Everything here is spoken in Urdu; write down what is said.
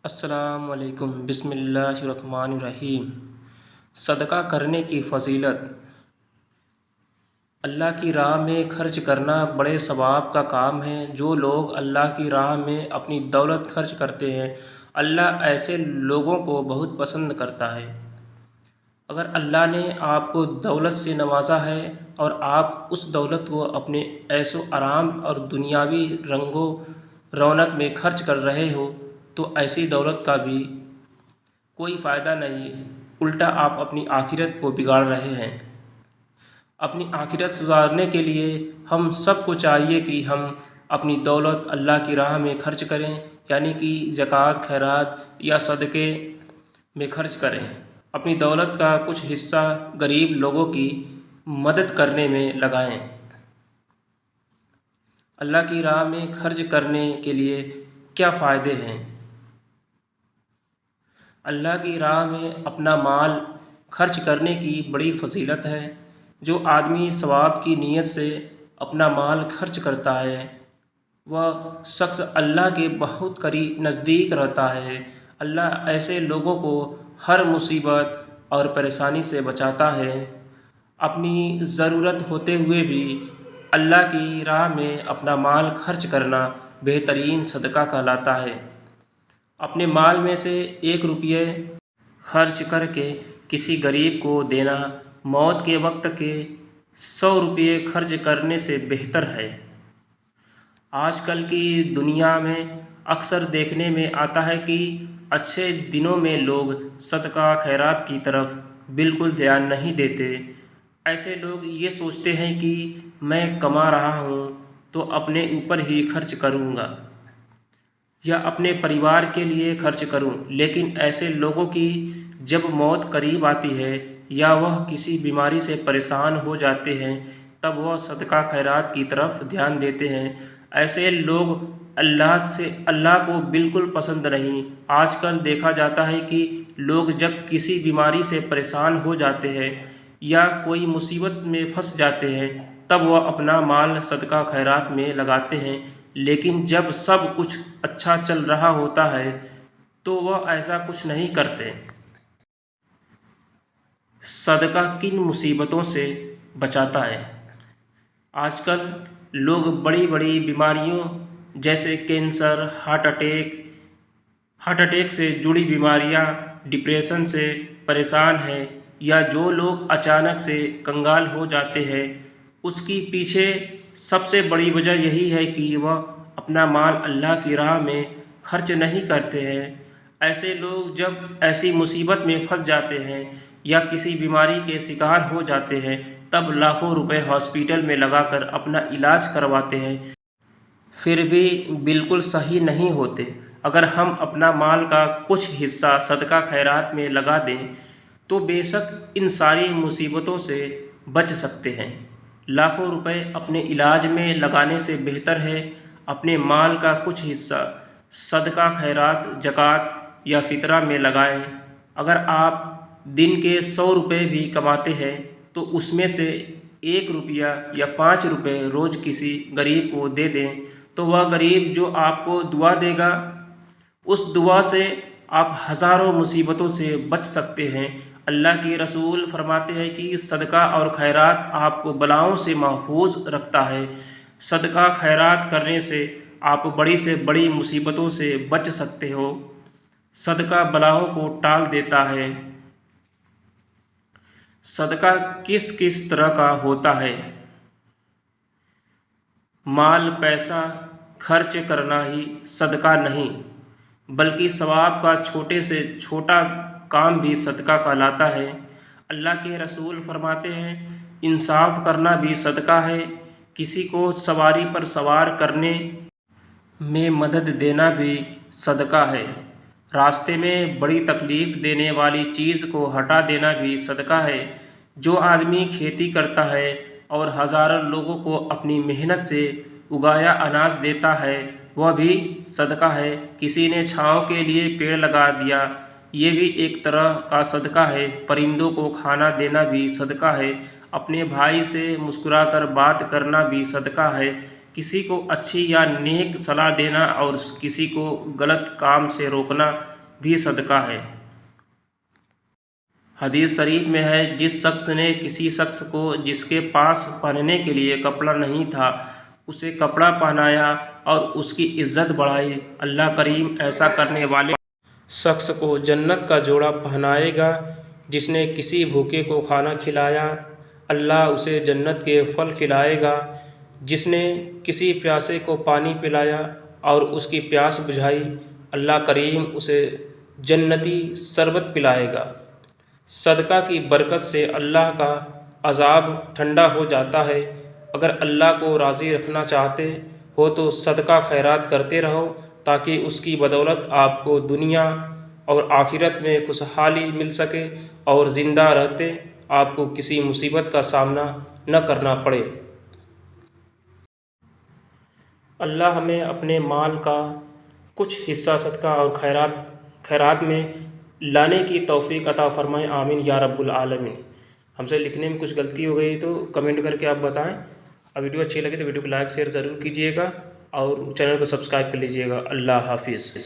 السلام علیکم۔ بسم اللہ الرحمن الرحیم۔ صدقہ کرنے کی فضیلت۔ اللہ کی راہ میں خرچ کرنا بڑے ثواب کا کام ہے۔ جو لوگ اللہ کی راہ میں اپنی دولت خرچ کرتے ہیں، اللہ ایسے لوگوں کو بہت پسند کرتا ہے۔ اگر اللہ نے آپ کو دولت سے نوازا ہے اور آپ اس دولت کو اپنے عیش و آرام اور دنیاوی رنگ و رونق میں خرچ کر رہے ہو تو ایسی دولت کا بھی کوئی فائدہ نہیں، الٹا آپ اپنی آخرت کو بگاڑ رہے ہیں۔ اپنی آخرت سدھارنے کے لیے ہم سب کو چاہیے کہ ہم اپنی دولت اللہ کی راہ میں خرچ کریں، یعنی کہ زکوٰۃ، خیرات یا صدقے میں خرچ کریں۔ اپنی دولت کا کچھ حصہ غریب لوگوں کی مدد کرنے میں لگائیں۔ اللہ کی راہ میں خرچ کرنے کے لیے کیا فائدے ہیں؟ اللہ کی راہ میں اپنا مال خرچ کرنے کی بڑی فضیلت ہے۔ جو آدمی ثواب کی نیت سے اپنا مال خرچ کرتا ہے، وہ شخص اللہ کے بہت نزدیک رہتا ہے۔ اللہ ایسے لوگوں کو ہر مصیبت اور پریشانی سے بچاتا ہے۔ اپنی ضرورت ہوتے ہوئے بھی اللہ کی راہ میں اپنا مال خرچ کرنا بہترین صدقہ کہلاتا ہے۔ اپنے مال میں سے 1 روپیہ خرچ کر کے کسی غریب کو دینا موت کے وقت کے 100 روپیے خرچ کرنے سے بہتر ہے۔ آج کل کی دنیا میں اکثر دیکھنے میں آتا ہے کہ اچھے دنوں میں لوگ صدقہ خیرات کی طرف بالکل دھیان نہیں دیتے۔ ایسے لوگ یہ سوچتے ہیں کہ میں کما رہا ہوں تو اپنے اوپر ہی خرچ کروں گا یا اپنے پریوار کے لیے خرچ کروں، لیکن ایسے لوگوں کی جب موت قریب آتی ہے یا وہ کسی بیماری سے پریشان ہو جاتے ہیں تب وہ صدقہ خیرات کی طرف دھیان دیتے ہیں۔ ایسے لوگ اللہ کو بالکل پسند نہیں۔ آج کل دیکھا جاتا ہے کہ لوگ جب کسی بیماری سے پریشان ہو جاتے ہیں یا کوئی مصیبت میں پھنس جاتے ہیں تب وہ اپنا مال صدقہ خیرات میں لگاتے ہیں، لیکن جب سب کچھ اچھا چل رہا ہوتا ہے تو وہ ایسا کچھ نہیں کرتے۔ صدقہ کن مصیبتوں سے بچاتا ہے؟ آج کل لوگ بڑی بڑی بیماریوں جیسے کینسر، ہارٹ اٹیک سے جڑی بیماریاں، ڈپریشن سے پریشان ہیں، یا جو لوگ اچانک سے کنگال ہو جاتے ہیں، اس کی پیچھے سب سے بڑی وجہ یہی ہے کہ وہ اپنا مال اللہ کی راہ میں خرچ نہیں کرتے ہیں۔ ایسے لوگ جب ایسی مصیبت میں پھنس جاتے ہیں یا کسی بیماری کے شکار ہو جاتے ہیں تب لاکھوں روپے ہاسپٹل میں لگا کر اپنا علاج کرواتے ہیں، پھر بھی بالکل صحیح نہیں ہوتے۔ اگر ہم اپنا مال کا کچھ حصہ صدقہ خیرات میں لگا دیں تو بے شک ان ساری مصیبتوں سے بچ سکتے ہیں۔ لاکھوں روپے اپنے علاج میں لگانے سے بہتر ہے اپنے مال کا کچھ حصہ صدقہ خیرات، زکوٰۃ یا فطرہ میں لگائیں۔ اگر آپ دن کے 100 روپے بھی کماتے ہیں تو اس میں سے 1 روپیہ یا 5 روپے روز کسی غریب کو دے دیں تو وہ غریب جو آپ کو دعا دے گا، اس دعا سے آپ ہزاروں مصیبتوں سے بچ سکتے ہیں۔ اللہ کے رسول فرماتے ہیں کہ صدقہ اور خیرات آپ کو بلاؤں سے محفوظ رکھتا ہے۔ صدقہ خیرات کرنے سے آپ بڑی سے بڑی مصیبتوں سے بچ سکتے ہو۔ صدقہ بلاؤں کو ٹال دیتا ہے۔ صدقہ کس طرح کا ہوتا ہے؟ مال پیسہ خرچ کرنا ہی صدقہ نہیں، بلکہ ثواب کا چھوٹے سے چھوٹا کام بھی صدقہ کہلاتا ہے۔ اللہ کے رسول فرماتے ہیں، انصاف کرنا بھی صدقہ ہے، کسی کو سواری پر سوار کرنے میں مدد دینا بھی صدقہ ہے، راستے میں بڑی تکلیف دینے والی چیز کو ہٹا دینا بھی صدقہ ہے۔ جو آدمی کھیتی کرتا ہے اور ہزاروں لوگوں کو اپنی محنت سے اگایا اناج دیتا ہے وہ بھی صدقہ ہے۔ کسی نے چھاؤں کے لیے پیڑ لگا دیا، یہ بھی ایک طرح کا صدقہ ہے۔ پرندوں کو کھانا دینا بھی صدقہ ہے۔ اپنے بھائی سے مسکرا کر بات کرنا بھی صدقہ ہے۔ کسی کو اچھی یا نیک صلاح دینا اور کسی کو غلط کام سے روکنا بھی صدقہ ہے۔ حدیث شریف میں ہے، جس شخص نے کسی شخص کو جس کے پاس پہننے کے لیے کپڑا نہیں تھا اسے کپڑا پہنایا اور اس کی عزت بڑھائی، اللہ کریم ایسا کرنے والے شخص کو جنت کا جوڑا پہنائے گا۔ جس نے کسی بھوکے کو کھانا کھلایا، اللہ اسے جنت کے پھل کھلائے گا۔ جس نے کسی پیاسے کو پانی پلایا اور اس کی پیاس بجھائی، اللہ کریم اسے جنتی شربت پلائے گا۔ صدقہ کی برکت سے اللہ کا عذاب ٹھنڈا ہو جاتا ہے۔ اگر اللہ کو راضی رکھنا چاہتے ہو تو صدقہ خیرات کرتے رہو، تاکہ اس کی بدولت آپ کو دنیا اور آخرت میں خوشحالی مل سکے اور زندہ رہتے آپ کو کسی مصیبت کا سامنا نہ کرنا پڑے۔ اللہ ہمیں اپنے مال کا کچھ حصہ صدقہ اور خیرات میں لانے کی توفیق عطا فرمائے، آمین یا رب العالمین۔ ہم سے لکھنے میں کچھ غلطی ہو گئی تو کمنٹ کر کے آپ بتائیں، اور ویڈیو اچھی لگے تو ویڈیو کو لائک شیئر ضرور کیجیے گا اور چینل کو سبسکرائب کر لیجیے گا۔ اللہ حافظ۔